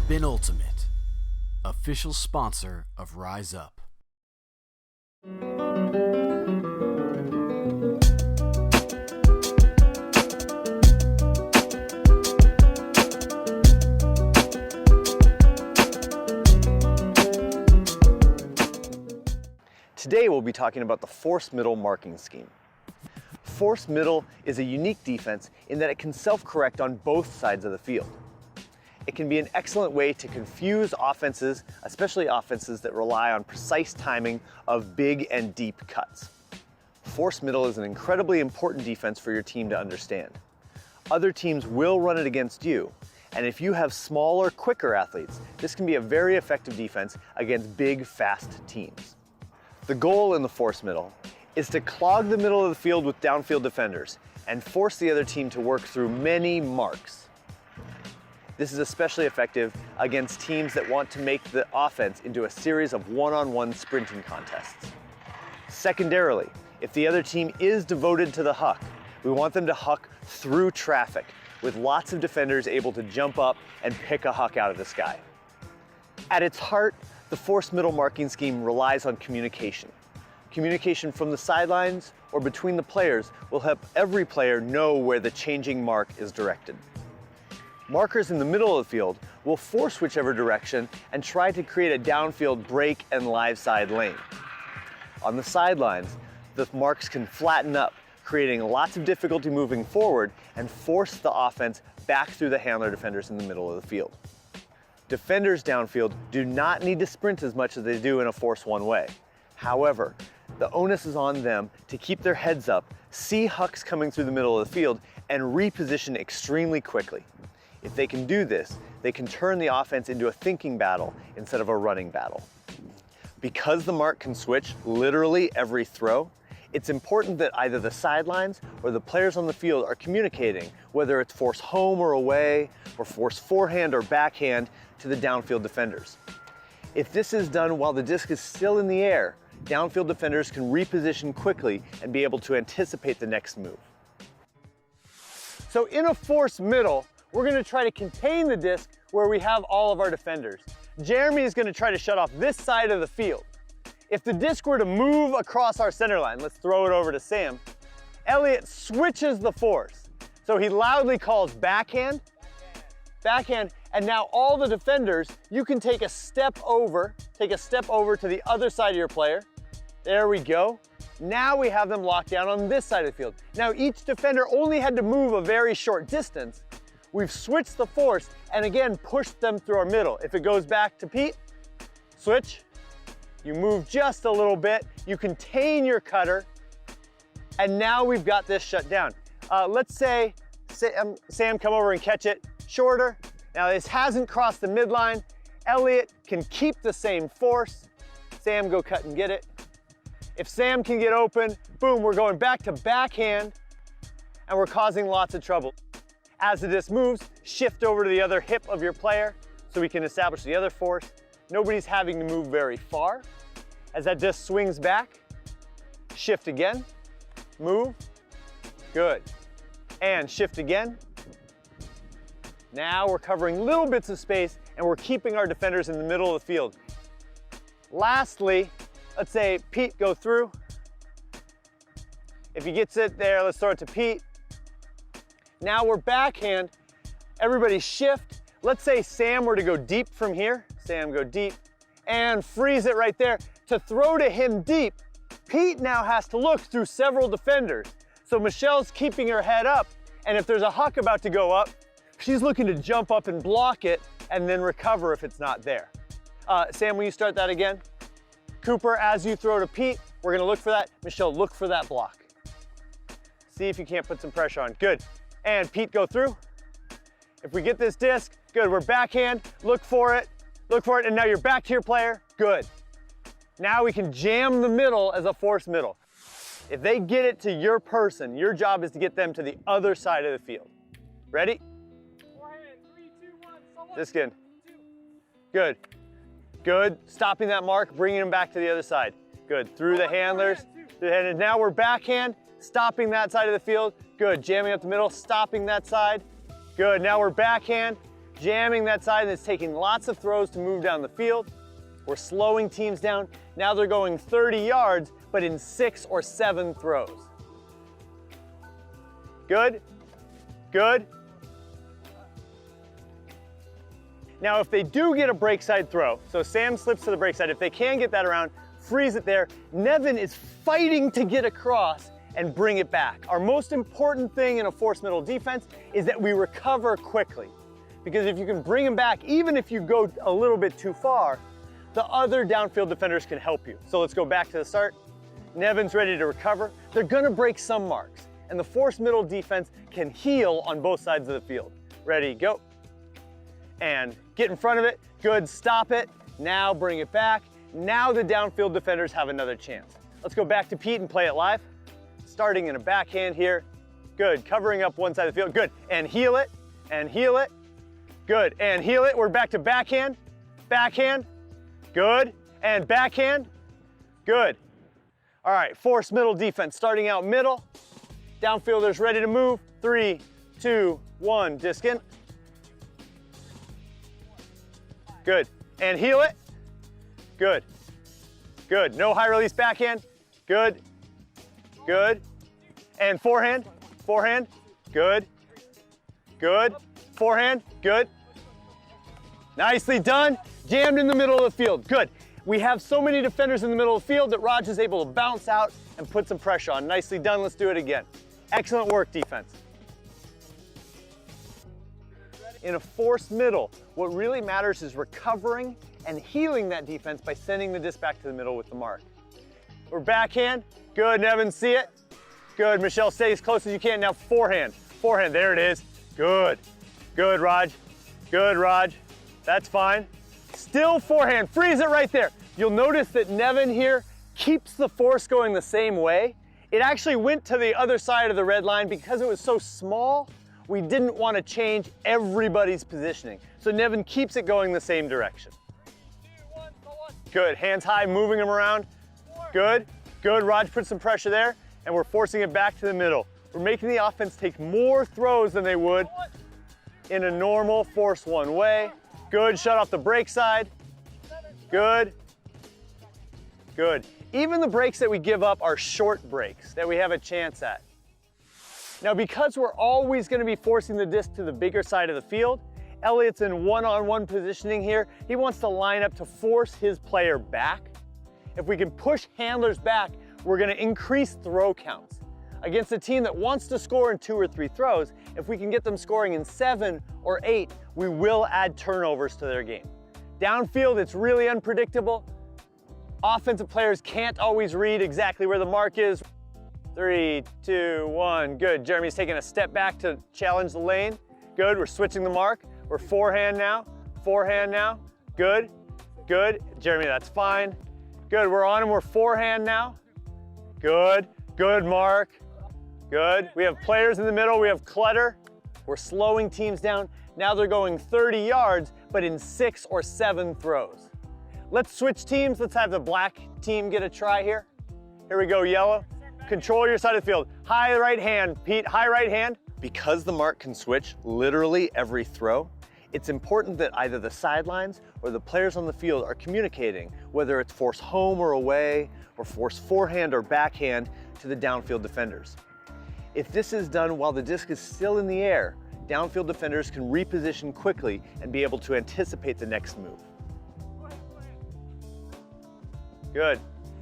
Spin Ultimate, official sponsor of Rise Up. Today we'll be talking about the force middle marking scheme. Force middle is a unique defense in that it can self-correct on both sides of the field. It can be an excellent way to confuse offenses, especially offenses that rely on precise timing of big and deep cuts. Force middle is an incredibly important defense for your team to understand. Other teams will run it against you, and if you have smaller, quicker athletes, this can be a very effective defense against big, fast teams. The goal in the force middle is to clog the middle of the field with downfield defenders and force the other team to work through many marks. This is especially effective against teams that want to make the offense into a series of one-on-one sprinting contests. Secondarily, if the other team is devoted to the huck, we want them to huck through traffic with lots of defenders able to jump up and pick a huck out of the sky. At its heart, the force middle marking scheme relies on communication. Communication from the sidelines or between the players will help every player know where the changing mark is directed. Markers in the middle of the field will force whichever direction and try to create a downfield break and live side lane. On the sidelines, the marks can flatten up, creating lots of difficulty moving forward and force the offense back through the handler defenders in the middle of the field. Defenders downfield do not need to sprint as much as they do in a force one way. However, the onus is on them to keep their heads up, see hucks coming through the middle of the field, and reposition extremely quickly. If they can do this, they can turn the offense into a thinking battle instead of a running battle. Because the mark can switch literally every throw, it's important that either the sidelines or the players on the field are communicating, whether it's force home or away, or force forehand or backhand to the downfield defenders. If this is done while the disc is still in the air, downfield defenders can reposition quickly and be able to anticipate the next move. So in a force middle, we're going to try to contain the disc where we have all of our defenders. Jeremy is going to try to shut off this side of the field. If the disc were to move across our center line, let's throw it over to Sam, Elliot switches the force. So he loudly calls backhand, and now all the defenders, you can take a step over to the other side of your player. There we go. Now we have them locked down on this side of the field. Now each defender only had to move a very short distance. We've switched the force and again pushed them through our middle. If it goes back to Pete, switch. You move just a little bit, you contain your cutter, and now we've got this shut down. Let's say Sam come over and catch it shorter. Now this hasn't crossed the midline. Elliot can keep the same force. Sam go cut and get it. If Sam can get open, boom, we're going back to backhand, and we're causing lots of trouble. As the disc moves, shift over to the other hip of your player so we can establish the other force. Nobody's having to move very far. As that disc swings back, shift again, move, good. And shift again. Now we're covering little bits of space and we're keeping our defenders in the middle of the field. Lastly, let's say Pete go through. If he gets it there, let's throw it to Pete. Now we're backhand, everybody shift. Let's say Sam were to go deep from here. Sam go deep and freeze it right there. To throw to him deep, Pete now has to look through several defenders. So Michelle's keeping her head up, and if there's a huck about to go up, she's looking to jump up and block it and then recover if it's not there. Sam, will you start that again? Cooper, as you throw to Pete, we're gonna look for that. Michelle, look for that block. See if you can't put some pressure on. Good. And Pete, go through. If we get this disc, good, we're backhand, look for it, and now you're back to your player, good. Now we can jam the middle as a force middle. If they get it to your person, your job is to get them to the other side of the field. Ready? Forehand, 3, 2, 1, so This good. Good. Good, stopping that mark, bringing them back to the other side. Good, through the handlers, and now we're backhand, stopping that side of the field. Good, jamming up the middle, stopping that side. Good, now we're backhand, jamming that side, and it's taking lots of throws to move down the field. We're slowing teams down. Now they're going 30 yards, but in 6 or 7 throws. Good, good. Now if they do get a break side throw, so Sam slips to the break side, if they can get that around, freeze it there, Nevin is fighting to get across and bring it back. Our most important thing in a force middle defense is that we recover quickly. Because if you can bring them back, even if you go a little bit too far, the other downfield defenders can help you. So let's go back to the start. Nevin's ready to recover. They're gonna break some marks, and the force middle defense can heal on both sides of the field. Ready, go. And get in front of it, good, stop it. Now bring it back. Now the downfield defenders have another chance. Let's go back to Pete and play it live. Starting in a backhand here. Good, covering up one side of the field, good. And heal it, and heal it. Good, and heal it. We're back to backhand, backhand. Good, and backhand, good. All right, force middle defense, starting out middle. Downfielders ready to move. 3, 2, 1, disc in. Good, and heal it. Good, good. No high release backhand. Good, good. And forehand, forehand, good, good. Forehand, good. Nicely done. Jammed in the middle of the field, good. We have so many defenders in the middle of the field that Raj is able to bounce out and put some pressure on. Nicely done, let's do it again. Excellent work, defense. In a forced middle, what really matters is recovering and healing that defense by sending the disc back to the middle with the mark. We're backhand, good, Nevin, see it? Good, Michelle, stay as close as you can. Now forehand, forehand, there it is. Good, good, Raj, good, Raj. That's fine. Still forehand, freeze it right there. You'll notice that Nevin here keeps the force going the same way. It actually went to the other side of the red line because it was so small, we didn't want to change everybody's positioning. So Nevin keeps it going the same direction. Good, hands high, moving them around. Good, good, Raj put some pressure there, and we're forcing it back to the middle. We're making the offense take more throws than they would in a normal force one way. Good, shut off the break side. Good, good. Even the breaks that we give up are short breaks that we have a chance at. Now, because we're always gonna be forcing the disc to the bigger side of the field, Elliot's in one-on-one positioning here. He wants to line up to force his player back. If we can push handlers back, we're gonna increase throw counts. Against a team that wants to score in 2 or 3 throws, if we can get them scoring in 7 or 8, we will add turnovers to their game. Downfield, it's really unpredictable. Offensive players can't always read exactly where the mark is. 3, 2, 1, good. Jeremy's taking a step back to challenge the lane. Good, we're switching the mark. We're forehand now, good, good. Jeremy, that's fine. Good, we're on him, we're forehand now. Good, good, Mark. Good, we have players in the middle, we have clutter. We're slowing teams down. Now they're going 30 yards, but in 6 or 7 throws. Let's switch teams. Let's have the black team get a try here. Here we go, yellow. Control your side of the field. High right hand, Pete, high right hand. Because the mark can switch literally every throw, it's important that either the sidelines or the players on the field are communicating, whether it's force home or away, or force forehand or backhand to the downfield defenders. If this is done while the disc is still in the air, downfield defenders can reposition quickly and be able to anticipate the next move. Good.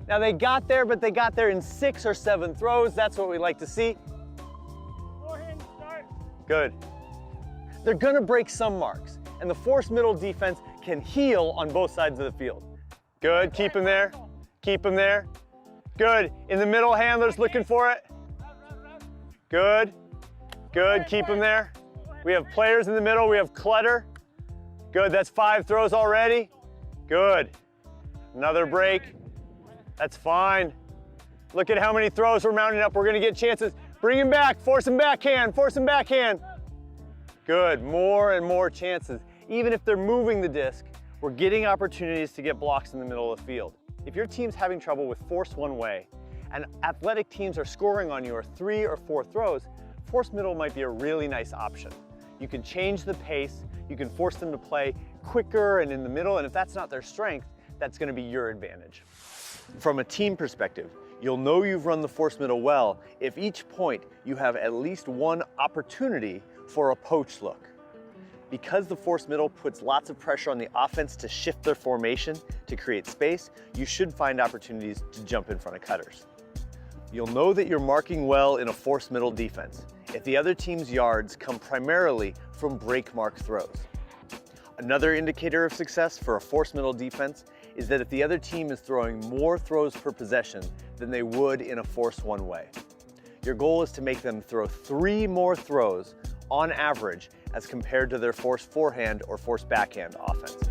Now they got there, but they got there in 6 or 7 throws. That's what we like to see. Forehand start. Good. They're gonna break some marks, and the force middle defense can heal on both sides of the field. Good, keep him there, keep him there. Good, in the middle, handlers looking for it. Good, good, keep him there. We have players in the middle, we have clutter. Good, that's 5 throws already. Good, another break. That's fine. Look at how many throws we're mounting up. We're gonna get chances. Bring him back, force him backhand, force him backhand. Good, more and more chances. Even if they're moving the disc, we're getting opportunities to get blocks in the middle of the field. If your team's having trouble with force one way, and athletic teams are scoring on your 3 or 4 throws, force middle might be a really nice option. You can change the pace, You can force them to play quicker and in the middle, and if that's not their strength, that's going to be your advantage. From a team perspective, you'll know you've run the force middle well if each point you have at least one opportunity for a poach look. Because the force middle puts lots of pressure on the offense to shift their formation to create space, you should find opportunities to jump in front of cutters. You'll know that you're marking well in a force middle defense if the other team's yards come primarily from break mark throws. Another indicator of success for a force middle defense is that if the other team is throwing more throws per possession than they would in a force one way. Your goal is to make them throw 3 more throws on average as compared to their force forehand or force backhand offense.